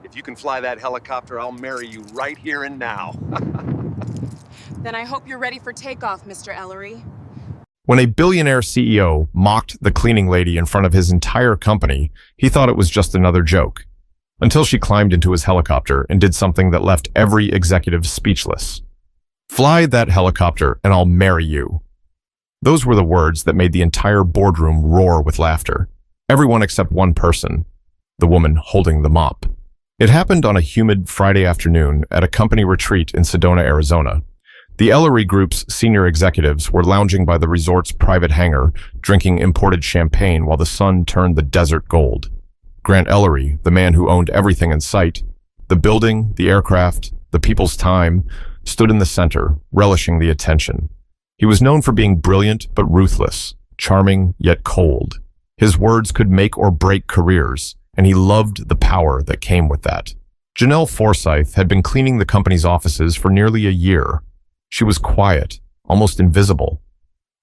If you can fly that helicopter, I'll marry you right here and now. Then I hope you're ready for takeoff, Mr. Ellery. When a billionaire CEO mocked the cleaning lady in front of his entire company, he thought it was just another joke. Until she climbed into his helicopter and did something that left every executive speechless. "Fly that helicopter and I'll marry you." Those were the words that made the entire boardroom roar with laughter. Everyone except one person, the woman holding the mop. It happened on a humid Friday afternoon at a company retreat in Sedona, Arizona. The Ellery Group's senior executives were lounging by the resort's private hangar, drinking imported champagne while the sun turned the desert gold. Grant Ellery, the man who owned everything in sight, the building, the aircraft, the people's time, stood in the center, relishing the attention. He was known for being brilliant but ruthless, charming yet cold. His words could make or break careers, and he loved the power that came with that. Janelle Forsythe had been cleaning the company's offices for nearly a year. She was quiet, almost invisible.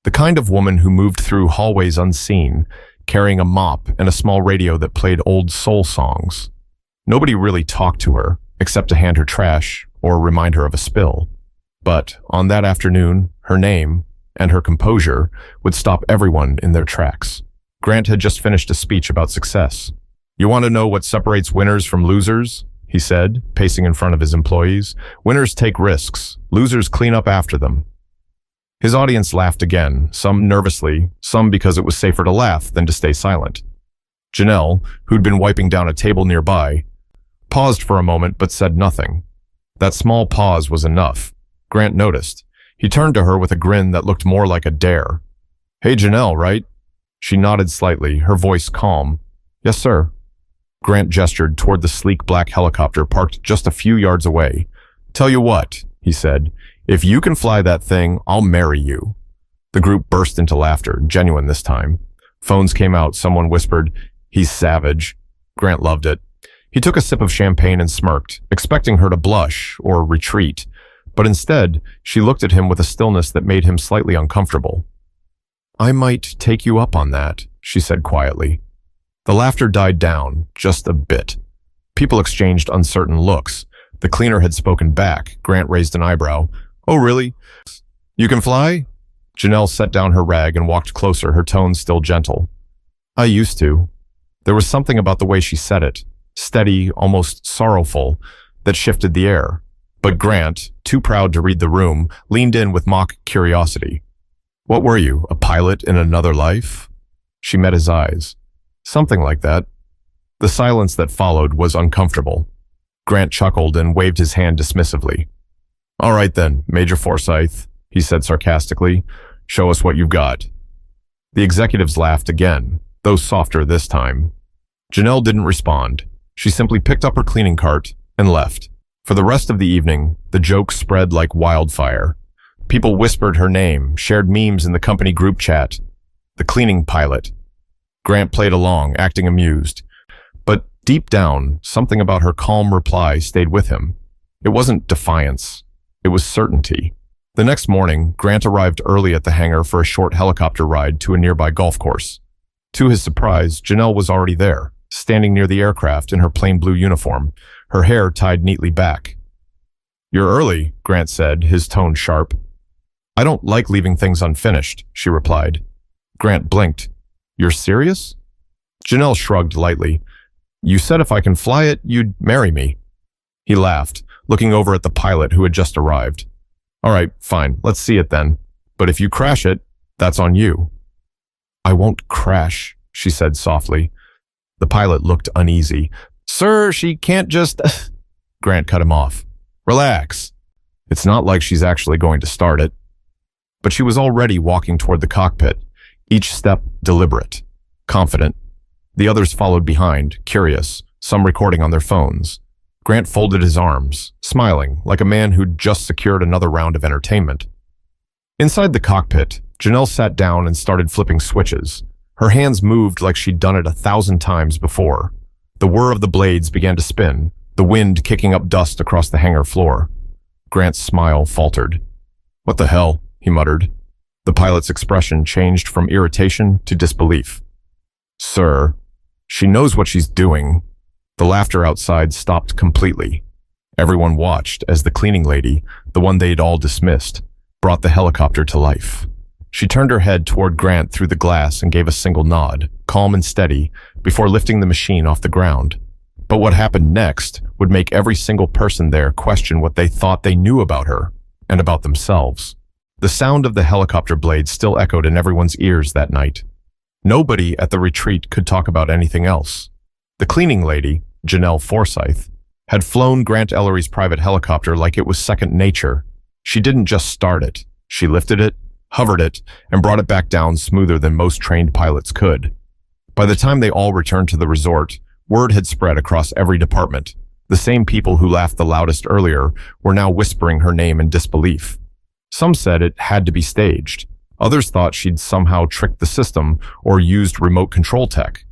The kind of woman who moved through hallways unseen, carrying a mop and a small radio that played old soul songs. Nobody really talked to her, except to hand her trash or remind her of a spill. But on that afternoon, her name and her composure would stop everyone in their tracks. Grant had just finished a speech about success. "You want to know what separates winners from losers?" he said, pacing in front of his employees. "Winners take risks. Losers clean up after them." His audience laughed again, some nervously, some because it was safer to laugh than to stay silent. Janelle, who'd been wiping down a table nearby, paused for a moment but said nothing. That small pause was enough. Grant noticed. He turned to her with a grin that looked more like a dare. "Hey, Janelle, right?" She nodded slightly, her voice calm. "Yes, sir." Grant gestured toward the sleek black helicopter parked just a few yards away. "Tell you what," he said, "if you can fly that thing, I'll marry you." The group burst into laughter, genuine this time. Phones came out, someone whispered, "He's savage." Grant loved it. He took a sip of champagne and smirked, expecting her to blush or retreat, but instead, she looked at him with a stillness that made him slightly uncomfortable. "I might take you up on that," she said quietly. The laughter died down, just a bit. People exchanged uncertain looks. The cleaner had spoken back. Grant raised an eyebrow. "Oh, really? You can fly?" Janelle set down her rag and walked closer, her tone still gentle. "I used to." There was something about the way she said it, steady, almost sorrowful, that shifted the air. But Grant, too proud to read the room, leaned in with mock curiosity. "What were you, a pilot in another life?" She met his eyes. "Something like that." The silence that followed was uncomfortable. Grant chuckled and waved his hand dismissively. "All right then, Major Forsythe," he said sarcastically. "Show us what you've got." The executives laughed again, though softer this time. Janelle didn't respond. She simply picked up her cleaning cart and left. For the rest of the evening, the joke spread like wildfire. People whispered her name, shared memes in the company group chat. The cleaning pilot. Grant played along, acting amused. But deep down, something about her calm reply stayed with him. It wasn't defiance. It was certainty. The next morning, Grant arrived early at the hangar for a short helicopter ride to a nearby golf course. To his surprise, Janelle was already there, standing near the aircraft in her plain blue uniform, her hair tied neatly back. "You're early," Grant said, his tone sharp. "I don't like leaving things unfinished," she replied. Grant blinked. "You're serious?" Janelle shrugged lightly. "You said if I can fly it, you'd marry me." He laughed, looking over at the pilot who had just arrived. "All right, fine, let's see it then. But if you crash it, that's on you." "I won't crash," she said softly. The pilot looked uneasy. "Sir, she can't just..." Grant cut him off. "Relax. It's not like she's actually going to start it." But she was already walking toward the cockpit, each step deliberate, confident. The others followed behind, curious, some recording on their phones. Grant folded his arms, smiling, like a man who'd just secured another round of entertainment. Inside the cockpit, Janelle sat down and started flipping switches. Her hands moved like she'd done it 1,000 times before. The whir of the blades began to spin, the wind kicking up dust across the hangar floor. Grant's smile faltered. "What the hell?" he muttered. The pilot's expression changed from irritation to disbelief. "Sir, she knows what she's doing." The laughter outside stopped completely. Everyone watched as the cleaning lady, the one they'd all dismissed, brought the helicopter to life. She turned her head toward Grant through the glass and gave a single nod, calm and steady, before lifting the machine off the ground. But what happened next would make every single person there question what they thought they knew about her and about themselves. The sound of the helicopter blades still echoed in everyone's ears that night. Nobody at the retreat could talk about anything else. The cleaning lady, Janelle Forsythe, had flown Grant Ellery's private helicopter like it was second nature. She didn't just start it. She lifted it, hovered it, and brought it back down smoother than most trained pilots could. By the time they all returned to the resort, word had spread across every department. The same people who laughed the loudest earlier were now whispering her name in disbelief. Some said it had to be staged. Others thought she'd somehow tricked the system or used remote control tech.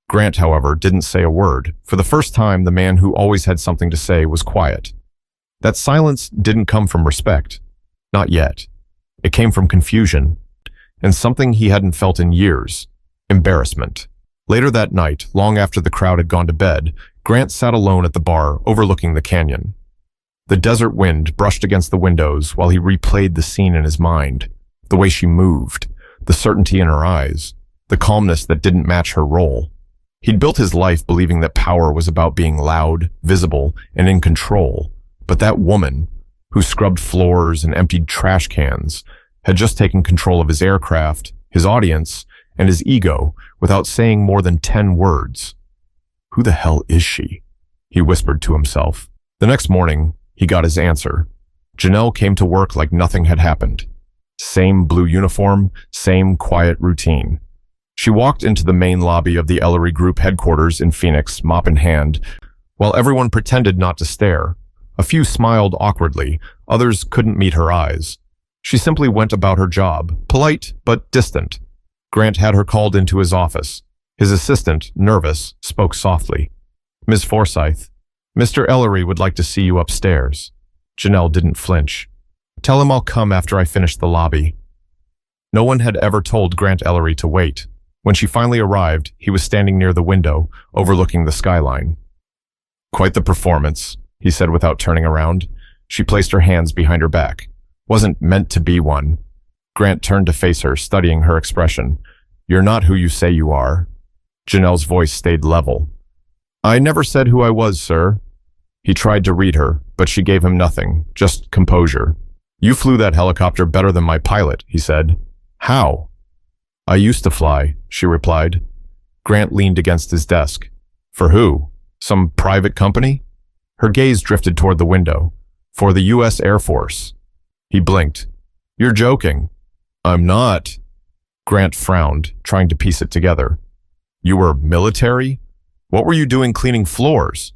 Grant, however, didn't say a word. For the first time, the man who always had something to say was quiet. That silence didn't come from respect. Not yet. It came from confusion, and something he hadn't felt in years: embarrassment. Later that night, long after the crowd had gone to bed, Grant sat alone at the bar overlooking the canyon. The desert wind brushed against the windows while he replayed the scene in his mind. The way she moved, the certainty in her eyes, the calmness that didn't match her role. He'd built his life believing that power was about being loud, visible, and in control. But that woman, who scrubbed floors and emptied trash cans, had just taken control of his aircraft, his audience, and his ego without saying more than 10 words. Who the hell is she? He whispered to himself. The next morning, he got his answer. Janelle came to work like nothing had happened. Same blue uniform, same quiet routine. She walked into the main lobby of the Ellery Group headquarters in Phoenix, mop in hand, while everyone pretended not to stare. A few smiled awkwardly, others couldn't meet her eyes. She simply went about her job, polite but distant. Grant had her called into his office. His assistant, nervous, spoke softly. "Ms. Forsythe, Mr. Ellery would like to see you upstairs." Janelle didn't flinch. "Tell him I'll come after I finish the lobby." No one had ever told Grant Ellery to wait. When she finally arrived, he was standing near the window, overlooking the skyline. "Quite the performance," he said without turning around. She placed her hands behind her back. "Wasn't meant to be one." Grant turned to face her, studying her expression. "You're not who you say you are." Janelle's voice stayed level. "I never said who I was, sir." He tried to read her, but she gave him nothing, just composure. "You flew that helicopter better than my pilot," he said. "How?" "I used to fly," she replied. Grant leaned against his desk. "For who? Some private company?" Her gaze drifted toward the window. "For the U.S. Air Force." He blinked. "You're joking." "I'm not." Grant frowned, trying to piece it together. "You were military? What were you doing cleaning floors?"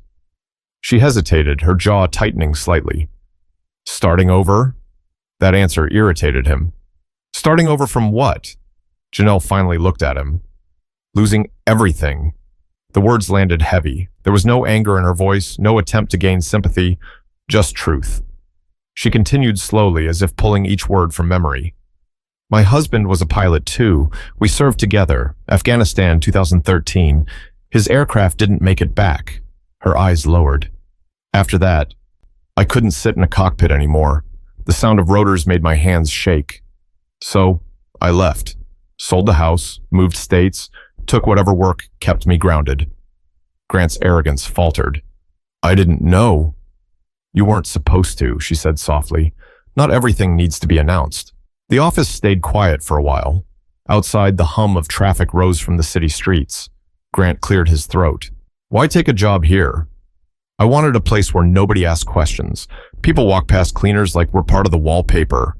She hesitated, her jaw tightening slightly. "Starting over?" That answer irritated him. "Starting over from what?" Janelle finally looked at him. "Losing everything." The words landed heavy. There was no anger in her voice, no attempt to gain sympathy, just truth. She continued slowly, as if pulling each word from memory. "My husband was a pilot too. We served together. Afghanistan, 2013. His aircraft didn't make it back." Her eyes lowered. "After that, I couldn't sit in a cockpit anymore. The sound of rotors made my hands shake. So, I left. Sold the house, moved states, took whatever work kept me grounded." Grant's arrogance faltered. "I didn't know." "You weren't supposed to," she said softly. "Not everything needs to be announced." The office stayed quiet for a while. Outside, the hum of traffic rose from the city streets. Grant cleared his throat. "Why take a job here?" "I wanted a place where nobody asked questions. People walk past cleaners like we're part of the wallpaper."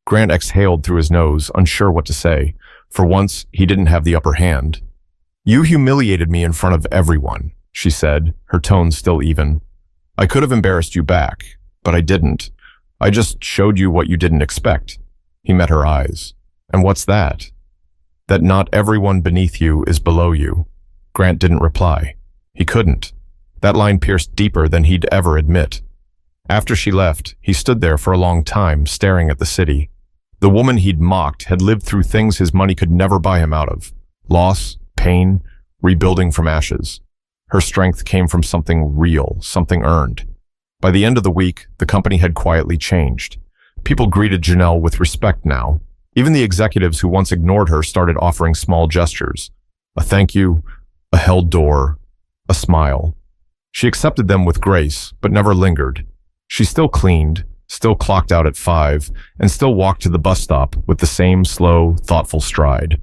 Grant exhaled through his nose, unsure what to say. For once, he didn't have the upper hand. "You humiliated me in front of everyone," she said, her tone still even. "I could have embarrassed you back, but I didn't. I just showed you what you didn't expect." He met her eyes. "And what's that?" "That not everyone beneath you is below you." Grant didn't reply. He couldn't. That line pierced deeper than he'd ever admit. After she left, he stood there for a long time, staring at the city. The woman he'd mocked had lived through things his money could never buy him out of. Loss, pain, rebuilding from ashes. Her strength came from something real, something earned. By the end of the week, the company had quietly changed. People greeted Janelle with respect now. Even the executives who once ignored her started offering small gestures. A thank you, a held door, a smile. She accepted them with grace, but never lingered. She still cleaned, still clocked out at 5, and still walked to the bus stop with the same slow, thoughtful stride.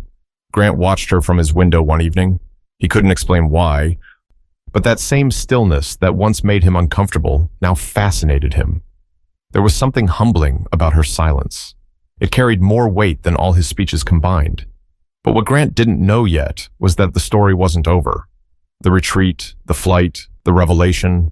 Grant watched her from his window one evening. He couldn't explain why, but that same stillness that once made him uncomfortable now fascinated him. There was something humbling about her silence. It carried more weight than all his speeches combined. But what Grant didn't know yet was that the story wasn't over. The retreat, the flight, the revelation,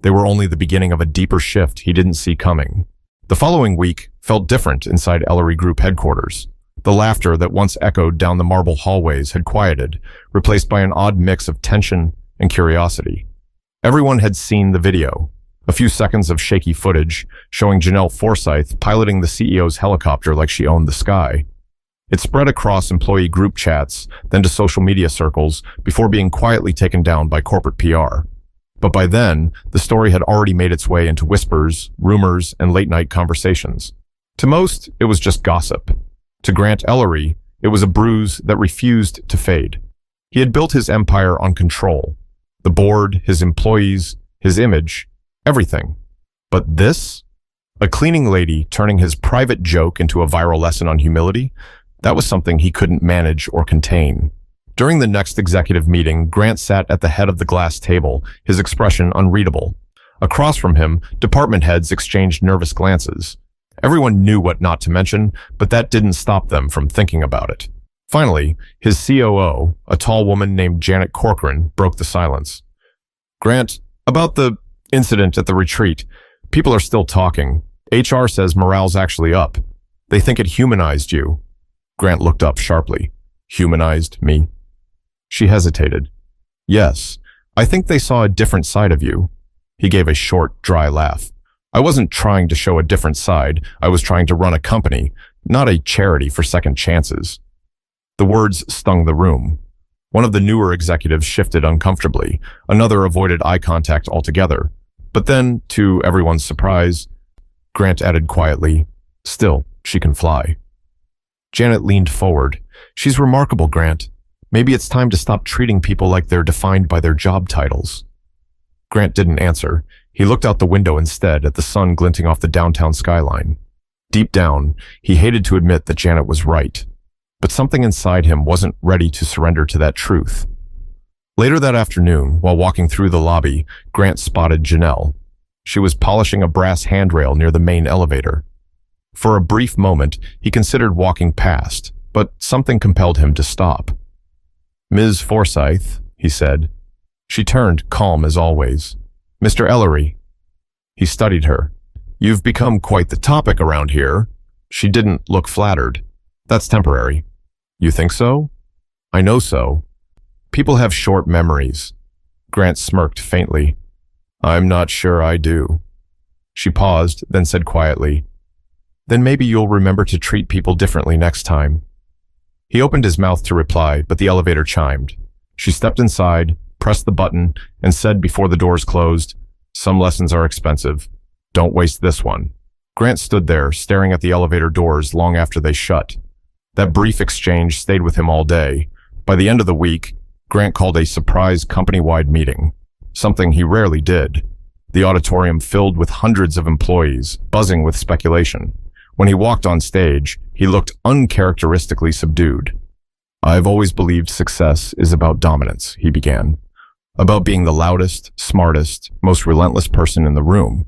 they were only the beginning of a deeper shift he didn't see coming. The following week felt different inside Ellery Group headquarters. The laughter that once echoed down the marble hallways had quieted, replaced by an odd mix of tension and curiosity. Everyone had seen the video, a few seconds of shaky footage showing Janelle Forsythe piloting the CEO's helicopter like she owned the sky. It spread across employee group chats, then to social media circles, before being quietly taken down by corporate PR. But by then, the story had already made its way into whispers, rumors, and late-night conversations. To most, it was just gossip. To Grant Ellery, it was a bruise that refused to fade. He had built his empire on control. The board, his employees, his image, everything. But this? A cleaning lady turning his private joke into a viral lesson on humility? That was something he couldn't manage or contain. During the next executive meeting, Grant sat at the head of the glass table, his expression unreadable. Across from him, department heads exchanged nervous glances. Everyone knew what not to mention, but that didn't stop them from thinking about it. Finally, his COO, a tall woman named Janet Corcoran, broke the silence. Grant, about the incident at the retreat, people are still talking. HR says morale's actually up. They think it humanized you. Grant looked up sharply. Humanized me? She hesitated. Yes, I think they saw a different side of you. He gave a short, dry laugh. I wasn't trying to show a different side. I was trying to run a company, not a charity for second chances. The words stung the room. One of the newer executives shifted uncomfortably. Another avoided eye contact altogether. But then, to everyone's surprise, Grant added quietly, "Still, she can fly." Janet leaned forward. "She's remarkable, Grant. Maybe it's time to stop treating people like they're defined by their job titles." Grant didn't answer. He looked out the window instead at the sun glinting off the downtown skyline. Deep down, he hated to admit that Janet was right. But something inside him wasn't ready to surrender to that truth. Later that afternoon, while walking through the lobby, Grant spotted Janelle. She was polishing a brass handrail near the main elevator. For a brief moment, he considered walking past, but something compelled him to stop. "Ms. Forsythe," he said. She turned, calm as always. "Mr. Ellery." He studied her. "You've become quite the topic around here." She didn't look flattered. "That's temporary." "You think so?" "I know so. People have short memories." Grant smirked faintly. "I'm not sure I do." She paused, then said quietly, "Then maybe you'll remember to treat people differently next time." He opened his mouth to reply, but the elevator chimed. She stepped inside, pressed the button, and said before the doors closed, "Some lessons are expensive. Don't waste this one." Grant stood there, staring at the elevator doors long after they shut. That brief exchange stayed with him all day. By the end of the week, Grant called a surprise company-wide meeting, something he rarely did. The auditorium filled with hundreds of employees, buzzing with speculation. When he walked on stage, he looked uncharacteristically subdued. "I've always believed success is about dominance," he began. "About being the loudest, smartest, most relentless person in the room.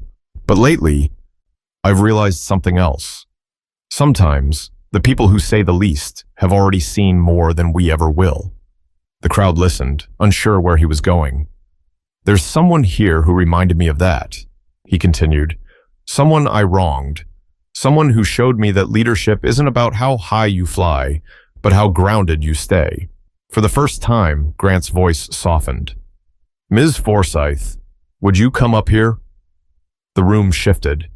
But lately, I've realized something else. Sometimes, the people who say the least have already seen more than we ever will." The crowd listened, unsure where he was going. "There's someone here who reminded me of that," he continued. "Someone I wronged. Someone who showed me that leadership isn't about how high you fly, but how grounded you stay." For the first time, Grant's voice softened. "Ms. Forsythe, would you come up here?" The room shifted.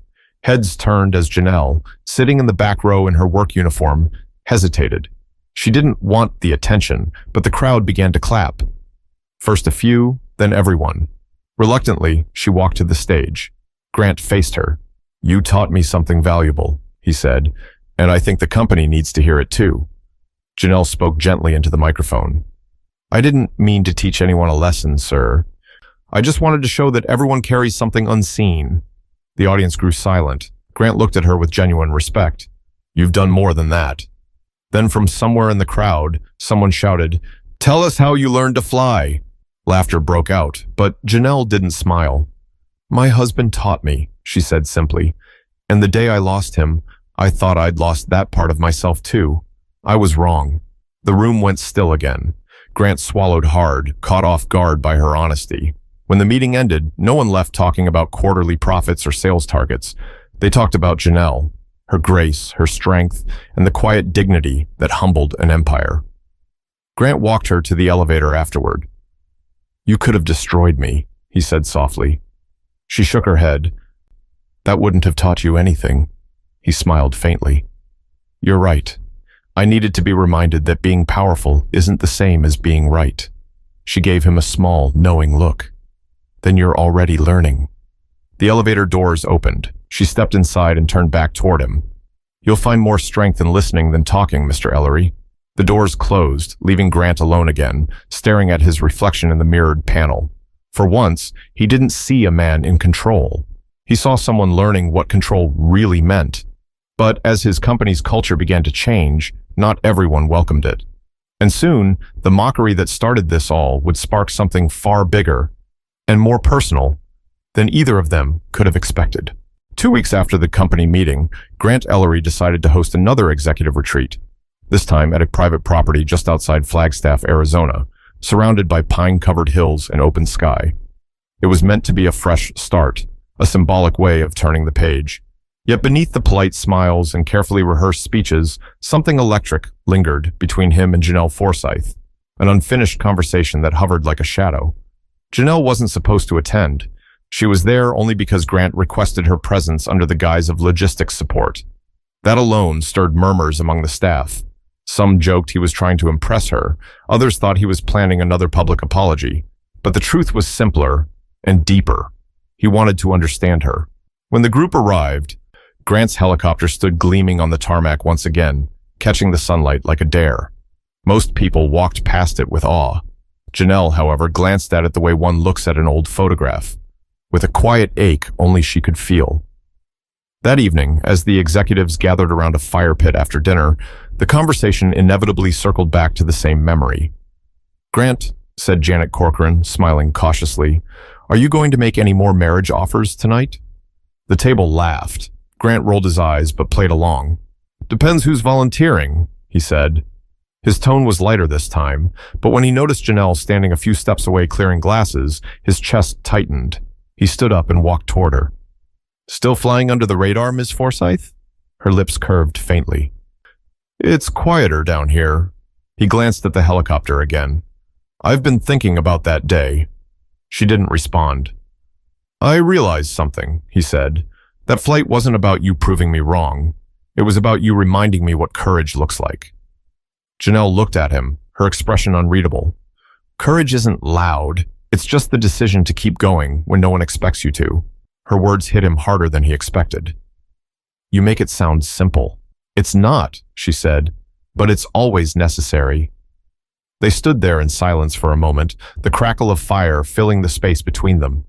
Heads turned as Janelle, sitting in the back row in her work uniform, hesitated. She didn't want the attention, but the crowd began to clap. First a few, then everyone. Reluctantly, she walked to the stage. Grant faced her. "You taught me something valuable," he said, "and I think the company needs to hear it too." Janelle spoke gently into the microphone. "I didn't mean to teach anyone a lesson, sir. I just wanted to show that everyone carries something unseen." The audience grew silent. Grant looked at her with genuine respect. "You've done more than that." Then from somewhere in the crowd, someone shouted, "Tell us how you learned to fly." Laughter broke out, but Janelle didn't smile. "My husband taught me," she said simply, "and the day I lost him, I thought I'd lost that part of myself too. I was wrong." The room went still again. Grant swallowed hard, caught off guard by her honesty. When the meeting ended, no one left talking about quarterly profits or sales targets. They talked about Janelle, her grace, her strength, and the quiet dignity that humbled an empire. Grant walked her to the elevator afterward. "You could have destroyed me," he said softly. She shook her head. "That wouldn't have taught you anything." He smiled faintly. "You're right. I needed to be reminded that being powerful isn't the same as being right." She gave him a small, knowing look. "Then you're already learning." The elevator doors opened. She stepped inside and turned back toward him. "You'll find more strength in listening than talking, Mr. Ellery." The doors closed, leaving Grant alone again, staring at his reflection in the mirrored panel. For once, he didn't see a man in control. He saw someone learning what control really meant. But as his company's culture began to change, not everyone welcomed it. And soon, the mockery that started this all would spark something far bigger and more personal than either of them could have expected. 2 weeks after the company meeting, Grant Ellery decided to host another executive retreat, this time at a private property just outside Flagstaff, Arizona, surrounded by pine-covered hills and open sky. It was meant to be a fresh start, a symbolic way of turning the page. Yet beneath the polite smiles and carefully rehearsed speeches, something electric lingered between him and Janelle Forsythe, an unfinished conversation that hovered like a shadow. Janelle wasn't supposed to attend. She was there only because Grant requested her presence under the guise of logistics support. That alone stirred murmurs among the staff. Some joked he was trying to impress her. Others thought he was planning another public apology. But the truth was simpler and deeper. He wanted to understand her. When the group arrived, Grant's helicopter stood gleaming on the tarmac once again, catching the sunlight like a dare. Most people walked past it with awe. Janelle, however, glanced at it the way one looks at an old photograph, with a quiet ache only she could feel. That evening, as the executives gathered around a fire pit after dinner, the conversation inevitably circled back to the same memory. "Grant," said Janet Corcoran, smiling cautiously, "are you going to make any more marriage offers tonight?" The table laughed. Grant rolled his eyes but played along. "Depends who's volunteering," he said. His tone was lighter this time, but when he noticed Janelle standing a few steps away clearing glasses, his chest tightened. He stood up and walked toward her. "Still flying under the radar, Miss Forsythe?" Her lips curved faintly. "It's quieter down here." He glanced at the helicopter again. "I've been thinking about that day." She didn't respond. "I realized something," he said. "That flight wasn't about you proving me wrong. It was about you reminding me what courage looks like." Janelle looked at him, her expression unreadable. "Courage isn't loud. It's just the decision to keep going when no one expects you to." Her words hit him harder than he expected. "You make it sound simple." "It's not," she said, "but it's always necessary." They stood there in silence for a moment, the crackle of fire filling the space between them.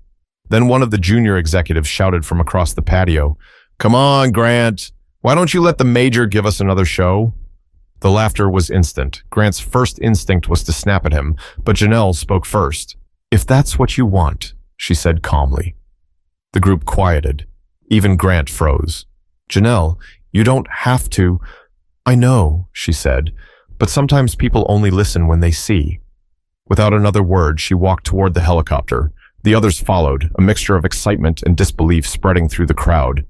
Then one of the junior executives shouted from across the patio, "Come on, Grant. Why don't you let the major give us another show?" The laughter was instant. Grant's first instinct was to snap at him, but Janelle spoke first. "If that's what you want," she said calmly. The group quieted. Even Grant froze. "Janelle, you don't have to." "I know," she said, "but sometimes people only listen when they see." Without another word, she walked toward the helicopter. The others followed, a mixture of excitement and disbelief spreading through the crowd.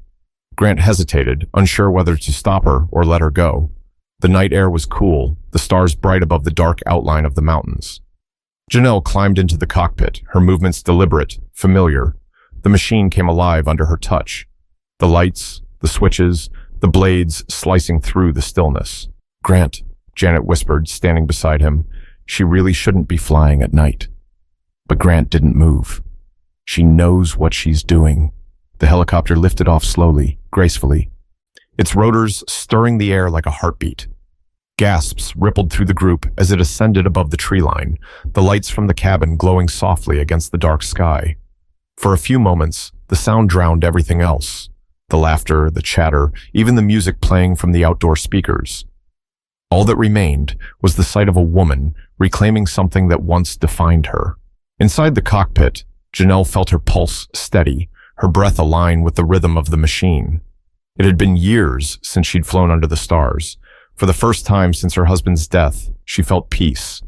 Grant hesitated, unsure whether to stop her or let her go. The night air was cool, the stars bright above the dark outline of the mountains. Janelle climbed into the cockpit, her movements deliberate, familiar. The machine came alive under her touch. The lights, the switches, the blades slicing through the stillness. "Grant," Janet whispered, standing beside him, "she really shouldn't be flying at night." But Grant didn't move. She knows what she's doing. The helicopter lifted off slowly, gracefully, its rotors stirring the air like a heartbeat. Gasps rippled through the group as it ascended above the tree line, the lights from the cabin glowing softly against the dark sky. For a few moments, the sound drowned everything else. The laughter, the chatter, even the music playing from the outdoor speakers. All that remained was the sight of a woman reclaiming something that once defined her. Inside the cockpit, Janelle felt her pulse steady, her breath align with the rhythm of the machine. It had been years since she'd flown under the stars. For the first time since her husband's death, she felt peace,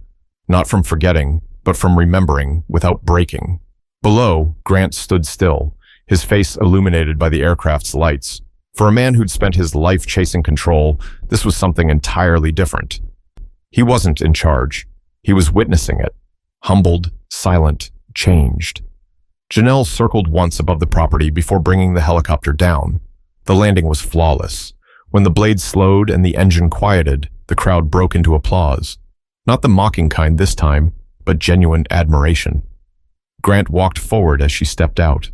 not from forgetting, but from remembering without breaking. Below, Grant stood still, his face illuminated by the aircraft's lights. For a man who'd spent his life chasing control, this was something entirely different. He wasn't in charge. He was witnessing it. Humbled, silent, changed. Janelle circled once above the property before bringing the helicopter down. The landing was flawless. When the blade slowed and the engine quieted, the crowd broke into applause. Not the mocking kind this time, but genuine admiration. Grant walked forward as she stepped out.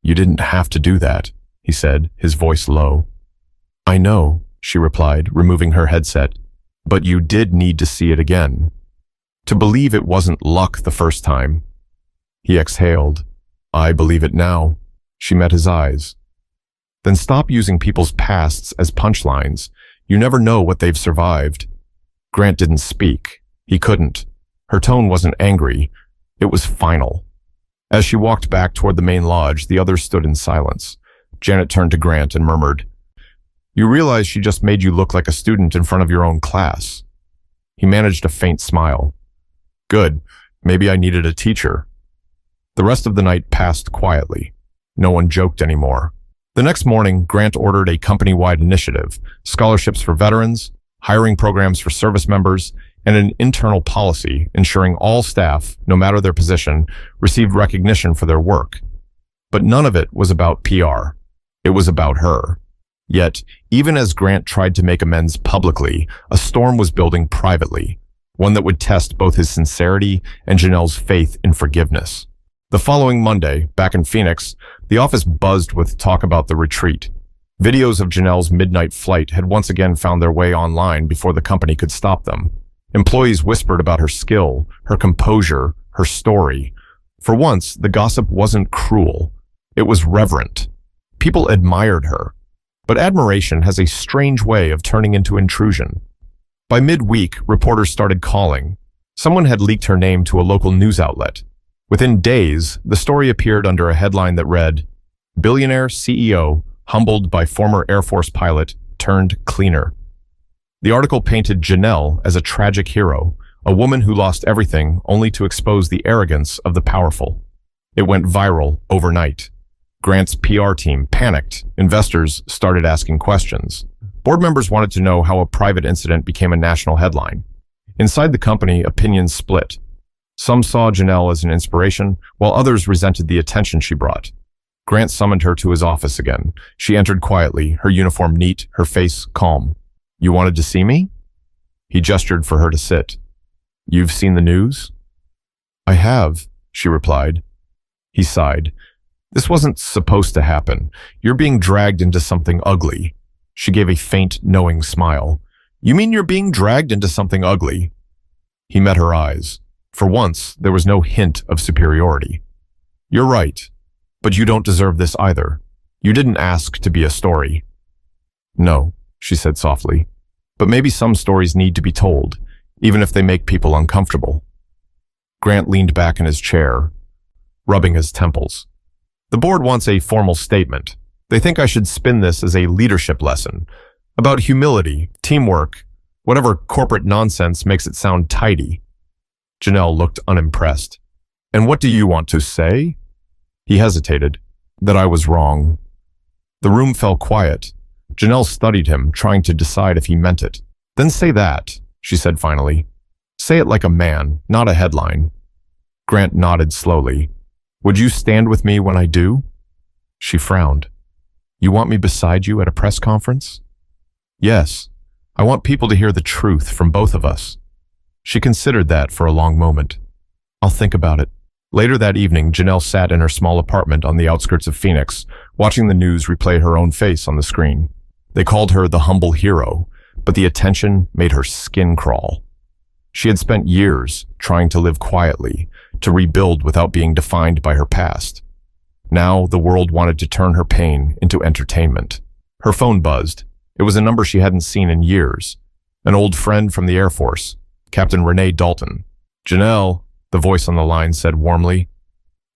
"You didn't have to do that," he said, his voice low. "I know," she replied, removing her headset, "but you did need to see it again. To believe it wasn't luck the first time." He exhaled. "I believe it now." She met his eyes. "Then stop using people's pasts as punchlines. You never know what they've survived." Grant didn't speak. He couldn't. Her tone wasn't angry. It was final. As she walked back toward the main lodge, the others stood in silence. Janet turned to Grant and murmured, "You realize she just made you look like a student in front of your own class." He managed a faint smile. "Good. Maybe I needed a teacher." The rest of the night passed quietly. No one joked anymore. The next morning, Grant ordered a company-wide initiative, scholarships for veterans, hiring programs for service members, and an internal policy ensuring all staff, no matter their position, received recognition for their work. But none of it was about PR. It was about her. Yet, even as Grant tried to make amends publicly, a storm was building privately, one that would test both his sincerity and Janelle's faith in forgiveness. The following Monday, back in Phoenix, the office buzzed with talk about the retreat. Videos of Janelle's midnight flight had once again found their way online before the company could stop them. Employees whispered about her skill, her composure, her story. For once, the gossip wasn't cruel. It was reverent. People admired her. But admiration has a strange way of turning into intrusion. By midweek, reporters started calling. Someone had leaked her name to a local news outlet. Within days, the story appeared under a headline that read, "Billionaire CEO humbled by former Air Force pilot turned cleaner." The article painted Janelle as a tragic hero, a woman who lost everything only to expose the arrogance of the powerful. It went viral overnight. Grant's PR team panicked. Investors started asking questions. Board members wanted to know how a private incident became a national headline. Inside the company, opinions split. Some saw Janelle as an inspiration, while others resented the attention she brought. Grant summoned her to his office again. She entered quietly, her uniform neat, her face calm. "You wanted to see me?" He gestured for her to sit. "You've seen the news?" "I have," she replied. He sighed. "This wasn't supposed to happen. You're being dragged into something ugly." She gave a faint, knowing smile. "You mean you're being dragged into something ugly?" He met her eyes. For once, there was no hint of superiority. "You're right, but you don't deserve this either. You didn't ask to be a story." "No," she said softly, "but maybe some stories need to be told, even if they make people uncomfortable." Grant leaned back in his chair, rubbing his temples. "The board wants a formal statement. They think I should spin this as a leadership lesson, about humility, teamwork, whatever corporate nonsense makes it sound tidy." Janelle looked unimpressed. "And what do you want to say?" He hesitated. "That I was wrong." The room fell quiet. Janelle studied him, trying to decide if he meant it. "Then say that," she said finally. "Say it like a man, not a headline." Grant nodded slowly. "Would you stand with me when I do?" She frowned. "You want me beside you at a press conference?" "Yes. I want people to hear the truth from both of us." She considered that for a long moment. "I'll think about it." Later that evening, Janelle sat in her small apartment on the outskirts of Phoenix, watching the news replay her own face on the screen. They called her the humble hero, but the attention made her skin crawl. She had spent years trying to live quietly, to rebuild without being defined by her past. Now, the world wanted to turn her pain into entertainment. Her phone buzzed. It was a number she hadn't seen in years. An old friend from the Air Force, Captain Renee Dalton. "Janelle," the voice on the line said warmly.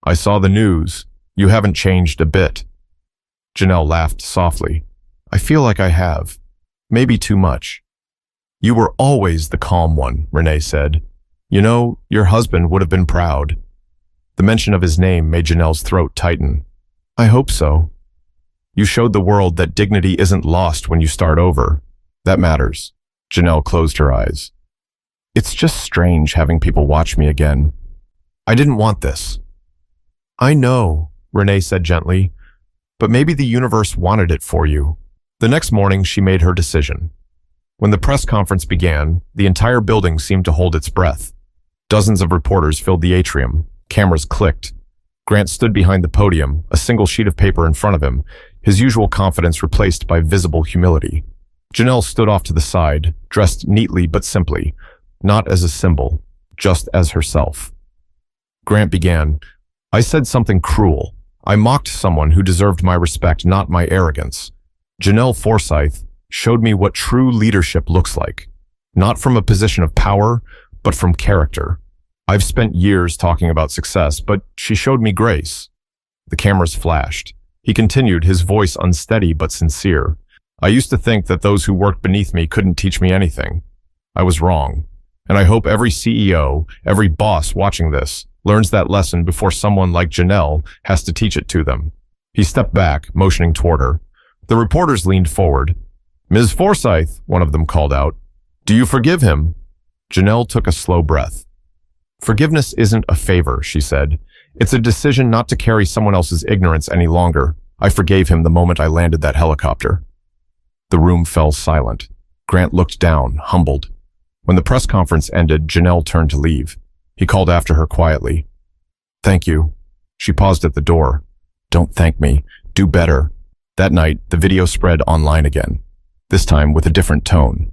"I saw the news. You haven't changed a bit." Janelle laughed softly. "I feel like I have. Maybe too much." "You were always the calm one," Renee said. "You know, your husband would have been proud." The mention of his name made Janelle's throat tighten. "I hope so. You showed the world that dignity isn't lost when you start over. That matters." Janelle closed her eyes. "It's just strange having people watch me again. I didn't want this." "I know," Renee said gently, "but maybe the universe wanted it for you." The next morning, she made her decision. When the press conference began, the entire building seemed to hold its breath. Dozens of reporters filled the atrium. Cameras clicked. Grant stood behind the podium, a single sheet of paper in front of him, his usual confidence replaced by visible humility. Janelle stood off to the side, dressed neatly but simply, not as a symbol, just as herself. Grant began, "I said something cruel. I mocked someone who deserved my respect, not my arrogance. Janelle Forsythe showed me what true leadership looks like, not from a position of power, but from character. I've spent years talking about success, but she showed me grace." The cameras flashed. He continued, his voice unsteady but sincere. "I used to think that those who worked beneath me couldn't teach me anything. I was wrong. And I hope every CEO, every boss watching this, learns that lesson before someone like Janelle has to teach it to them." He stepped back, motioning toward her. The reporters leaned forward. "Ms. Forsythe," one of them called out, "do you forgive him?" Janelle took a slow breath. "Forgiveness isn't a favor," she said. "It's a decision not to carry someone else's ignorance any longer. I forgave him the moment I landed that helicopter." The room fell silent. Grant looked down, humbled. When the press conference ended, Janelle turned to leave. He called after her quietly. "Thank you." She paused at the door. "Don't thank me. Do better." That night, the video spread online again, this time with a different tone.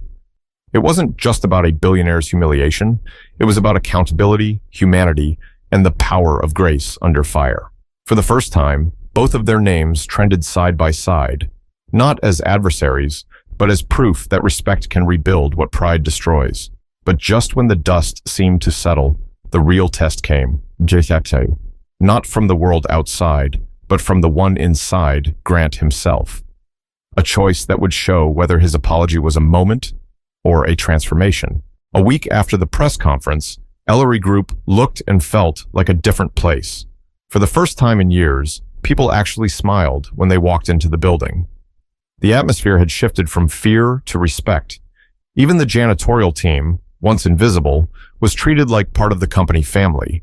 It wasn't just about a billionaire's humiliation. It was about accountability, humanity, and the power of grace under fire. For the first time, both of their names trended side by side, not as adversaries, but as proof that respect can rebuild what pride destroys. But just when the dust seemed to settle, the real test came. Not from the world outside, but from the one inside, Grant himself. A choice that would show whether his apology was a moment or a transformation. A week after the press conference, Ellery Group looked and felt like a different place. For the first time in years, people actually smiled when they walked into the building. The atmosphere had shifted from fear to respect. Even the janitorial team, once invisible, was treated like part of the company family.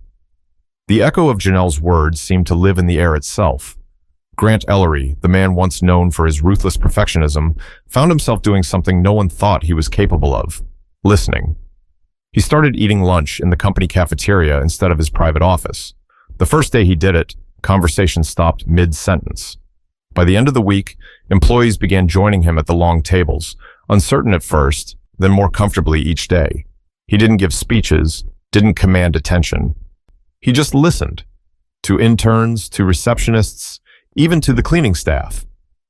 The echo of Janelle's words seemed to live in the air itself. Grant Ellery, the man once known for his ruthless perfectionism, found himself doing something no one thought he was capable of: listening. He started eating lunch in the company cafeteria instead of his private office. The first day he did it, conversation stopped mid-sentence. By the end of the week, employees began joining him at the long tables, uncertain at first, then more comfortably each day. He didn't give speeches, didn't command attention. He just listened. To interns, to receptionists, even to the cleaning staff.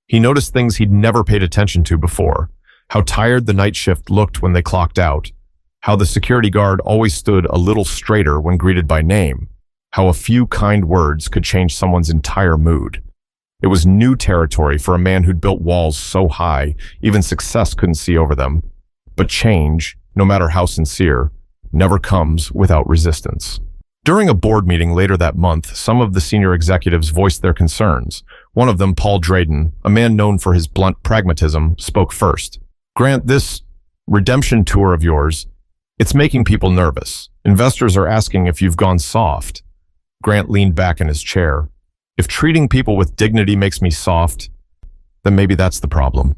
He noticed things he'd never paid attention to before: how tired the night shift looked when they clocked out, how the security guard always stood a little straighter when greeted by name, how a few kind words could change someone's entire mood. It was new territory for a man who'd built walls so high, even success couldn't see over them. But change, no matter how sincere, never comes without resistance. During a board meeting later that month, some of the senior executives voiced their concerns. One of them, Paul Drayden, a man known for his blunt pragmatism, spoke first. "Grant, this redemption tour of yours, it's making people nervous. Investors are asking if you've gone soft." Grant leaned back in his chair. "If treating people with dignity makes me soft, then maybe that's the problem."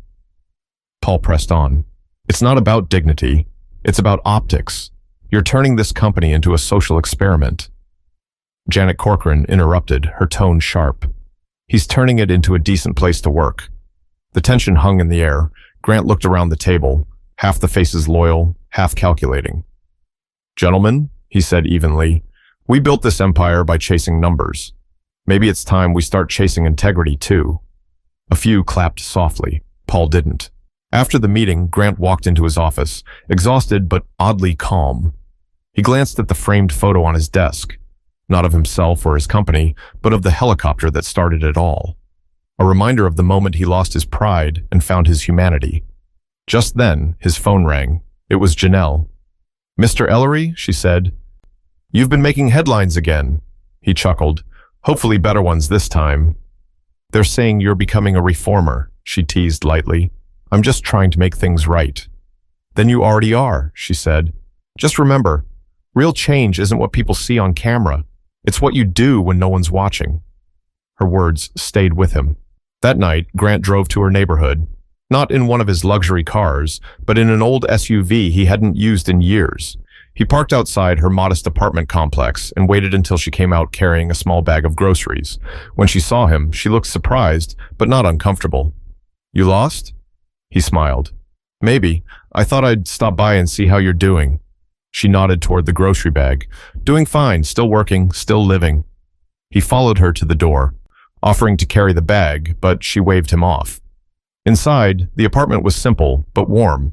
Paul pressed on. "It's not about dignity. It's about optics. You're turning this company into a social experiment." Janet Corcoran interrupted, her tone sharp. He's turning it into a decent place to work. The tension hung in the air. Grant looked around the table, half the faces loyal, half calculating. Gentlemen, he said evenly, we built this empire by chasing numbers. Maybe it's time we start chasing integrity too. A few clapped softly. Paul didn't. After the meeting, Grant walked into his office, exhausted but oddly calm. He glanced at the framed photo on his desk, not of himself or his company, but of the helicopter that started it all. A reminder of the moment he lost his pride and found his humanity. Just then, his phone rang. It was Janelle. Mr. Ellery, she said. You've been making headlines again. He chuckled. Hopefully better ones this time. They're saying you're becoming a reformer, she teased lightly. I'm just trying to make things right. Then you already are, she said. Just remember, real change isn't what people see on camera. It's what you do when no one's watching. Her words stayed with him. That night, Grant drove to her neighborhood, not in one of his luxury cars, but in an old SUV he hadn't used in years. He parked outside her modest apartment complex and waited until she came out carrying a small bag of groceries. When she saw him, she looked surprised, but not uncomfortable. You lost? He smiled. Maybe. I thought I'd stop by and see how you're doing. She nodded toward the grocery bag. Doing fine, still working, still living. He followed her to the door, offering to carry the bag, but she waved him off. Inside, the apartment was simple, but warm.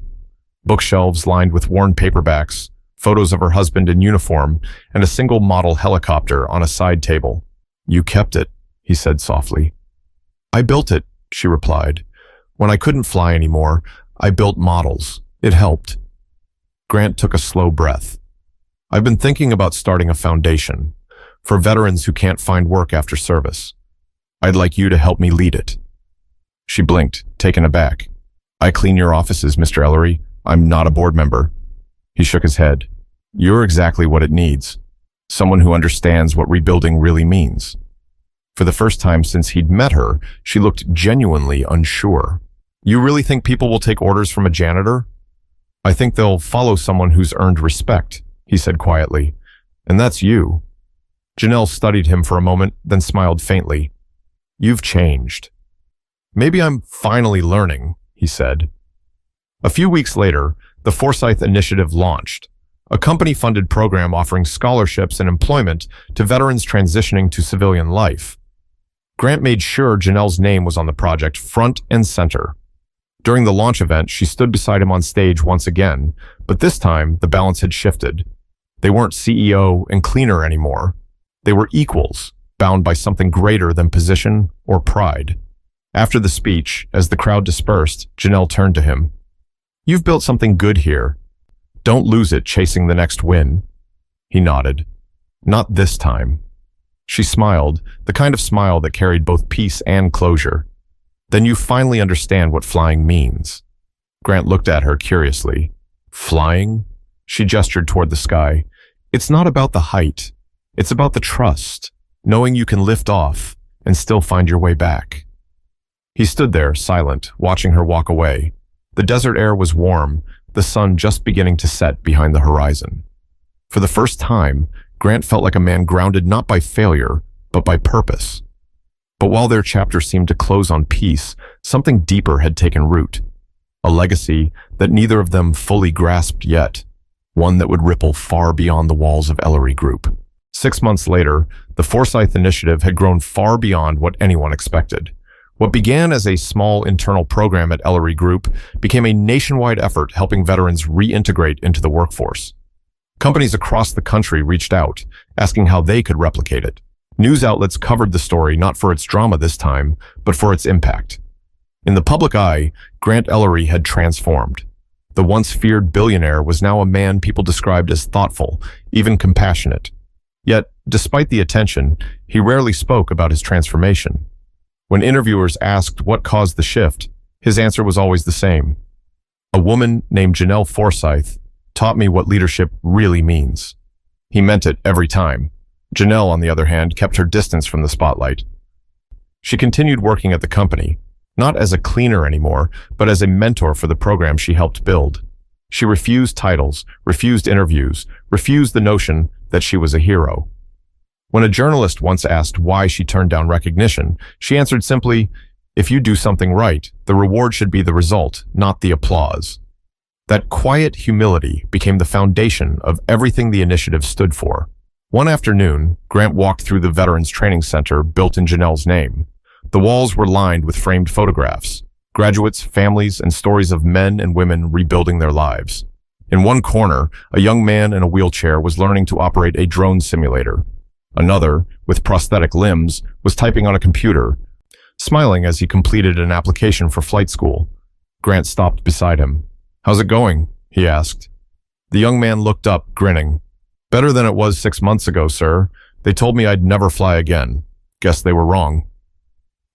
Bookshelves lined with worn paperbacks, photos of her husband in uniform, and a single model helicopter on a side table. You kept it, he said softly. I built it, she replied. When I couldn't fly anymore, I built models. It helped. Grant took a slow breath. I've been thinking about starting a foundation for veterans who can't find work after service. I'd like you to help me lead it. She blinked, taken aback. I clean your offices, Mr. Ellery. I'm not a board member. He shook his head. You're exactly what it needs. Someone who understands what rebuilding really means. For the first time since he'd met her, she looked genuinely unsure. You really think people will take orders from a janitor? I think they'll follow someone who's earned respect, he said quietly. And that's you. Janelle studied him for a moment, then smiled faintly. You've changed. Maybe I'm finally learning, he said. A few weeks later, the Forsythe Initiative launched, a company-funded program offering scholarships and employment to veterans transitioning to civilian life. Grant made sure Janelle's name was on the project front and center. During the launch event, she stood beside him on stage once again, but this time the balance had shifted. They weren't CEO and cleaner anymore. They were equals, bound by something greater than position or pride. After the speech, as the crowd dispersed, Janelle turned to him. You've built something good here. Don't lose it chasing the next win. He nodded. Not this time. She smiled, the kind of smile that carried both peace and closure. Then you finally understand what flying means. Grant looked at her curiously. Flying? She gestured toward the sky. It's not about the height. It's about the trust, knowing you can lift off and still find your way back. He stood there, silent, watching her walk away. The desert air was warm, the sun just beginning to set behind the horizon. For the first time, Grant felt like a man grounded not by failure, but by purpose. But while their chapter seemed to close on peace, something deeper had taken root. A legacy that neither of them fully grasped yet, one that would ripple far beyond the walls of Ellery Group. 6 months later, the Forsythe Initiative had grown far beyond what anyone expected. What began as a small internal program at Ellery Group became a nationwide effort helping veterans reintegrate into the workforce. Companies across the country reached out, asking how they could replicate it. News outlets covered the story not for its drama this time, but for its impact. In the public eye, Grant Ellery had transformed. The once feared billionaire was now a man people described as thoughtful, even compassionate. Yet, despite the attention, he rarely spoke about his transformation. When interviewers asked what caused the shift, his answer was always the same. A woman named Janelle Forsythe taught me what leadership really means. He meant it every time. Janelle, on the other hand, kept her distance from the spotlight. She continued working at the company, not as a cleaner anymore, but as a mentor for the program she helped build. She refused titles, refused interviews, refused the notion that she was a hero. When a journalist once asked why she turned down recognition, she answered simply, "If you do something right, the reward should be the result, not the applause." That quiet humility became the foundation of everything the initiative stood for. One afternoon, Grant walked through the Veterans Training Center built in Janelle's name. The walls were lined with framed photographs, graduates, families, and stories of men and women rebuilding their lives. In one corner, a young man in a wheelchair was learning to operate a drone simulator. Another, with prosthetic limbs, was typing on a computer, smiling as he completed an application for flight school. Grant stopped beside him. "How's it going?" he asked. The young man looked up, grinning. "Better than it was 6 months ago, sir. They told me I'd never fly again. Guess they were wrong."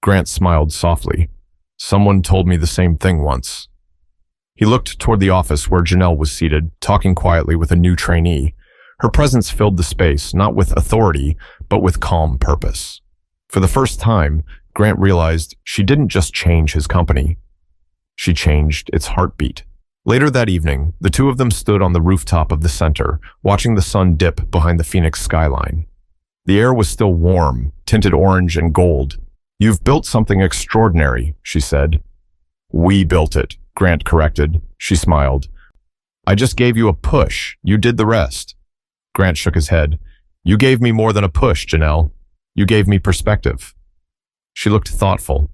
Grant smiled softly. "Someone told me the same thing once." He looked toward the office where Janelle was seated, talking quietly with a new trainee. Her presence filled the space, not with authority, but with calm purpose. For the first time, Grant realized she didn't just change his company. She changed its heartbeat. Later that evening, the two of them stood on the rooftop of the center, watching the sun dip behind the Phoenix skyline. The air was still warm, tinted orange and gold. "You've built something extraordinary," she said. "We built it," Grant corrected. She smiled. "I just gave you a push. You did the rest." Grant shook his head. "You gave me more than a push, Janelle. You gave me perspective." She looked thoughtful.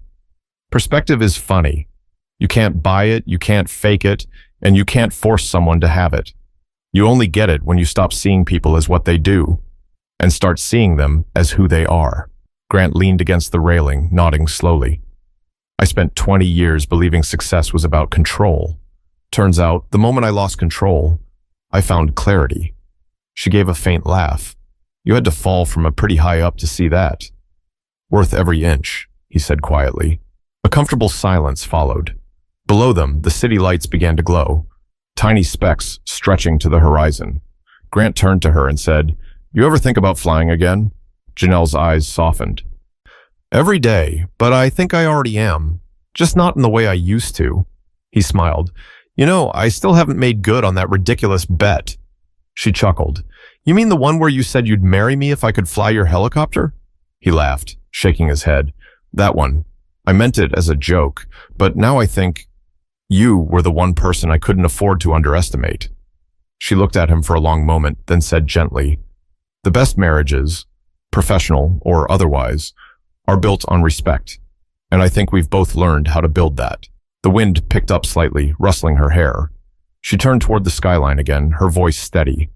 "Perspective is funny. You can't buy it, you can't fake it, and you can't force someone to have it. You only get it when you stop seeing people as what they do and start seeing them as who they are." Grant leaned against the railing, nodding slowly. "I spent 20 years believing success was about control. Turns out, the moment I lost control, I found clarity." She gave a faint laugh. "You had to fall from a pretty high up to see that." "Worth every inch," he said quietly. A comfortable silence followed. Below them, the city lights began to glow, tiny specks stretching to the horizon. Grant turned to her and said, "You ever think about flying again?" Janelle's eyes softened. "Every day, but I think I already am. Just not in the way I used to." He smiled. "You know, I still haven't made good on that ridiculous bet." She chuckled. "You mean the one where you said you'd marry me if I could fly your helicopter?" He laughed, shaking his head. "That one. I meant it as a joke, but now I think you were the one person I couldn't afford to underestimate." She looked at him for a long moment, then said gently, "The best marriages, professional or otherwise, are built on respect, and I think we've both learned how to build that." The wind picked up slightly, rustling her hair. She turned toward the skyline again, her voice steady.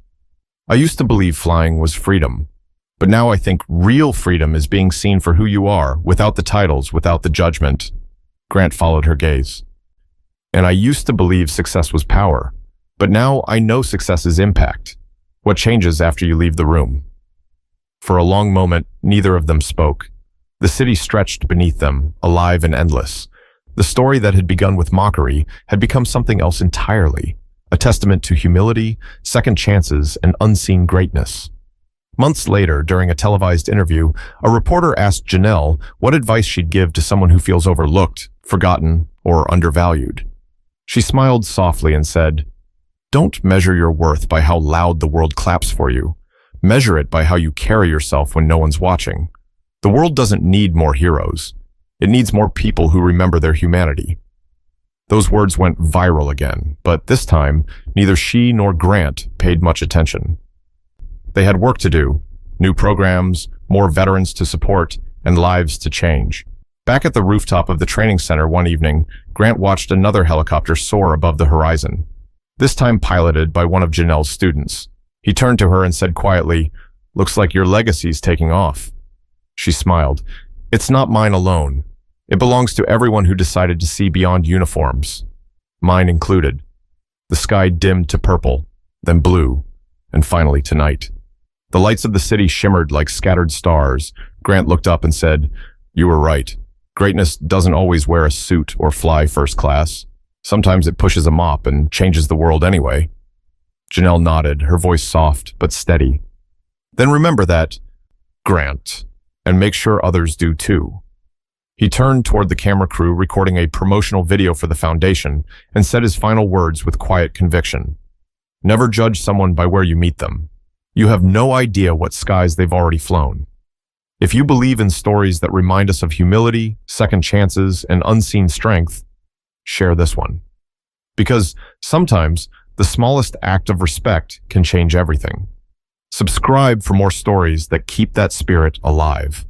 "I used to believe flying was freedom, but now I think real freedom is being seen for who you are, without the titles, without the judgment." Grant followed her gaze. "And I used to believe success was power, but now I know success is impact. What changes after you leave the room?" For a long moment, neither of them spoke. The city stretched beneath them, alive and endless. The story that had begun with mockery had become something else entirely, a testament to humility, second chances, and unseen greatness. Months later, during a televised interview, a reporter asked Janelle what advice she'd give to someone who feels overlooked, forgotten, or undervalued. She smiled softly and said, "Don't measure your worth by how loud the world claps for you. Measure it by how you carry yourself when no one's watching. The world doesn't need more heroes. It needs more people who remember their humanity." Those words went viral again, but this time, neither she nor Grant paid much attention. They had work to do, new programs, more veterans to support, and lives to change. Back at the rooftop of the training center one evening, Grant watched another helicopter soar above the horizon, this time piloted by one of Janelle's students. He turned to her and said quietly, "Looks like your legacy's taking off." She smiled. "It's not mine alone. It belongs to everyone who decided to see beyond uniforms, mine included." The sky dimmed to purple, then blue, and finally to night. The lights of the city shimmered like scattered stars. Grant looked up and said, "You were right. Greatness doesn't always wear a suit or fly first class. Sometimes it pushes a mop and changes the world anyway." Janelle nodded, her voice soft but steady. "Then remember that, Grant, and make sure others do too." He turned toward the camera crew recording a promotional video for the foundation and said his final words with quiet conviction. "Never judge someone by where you meet them. You have no idea what skies they've already flown. If you believe in stories that remind us of humility, second chances, and unseen strength, share this one. Because sometimes the smallest act of respect can change everything. Subscribe for more stories that keep that spirit alive.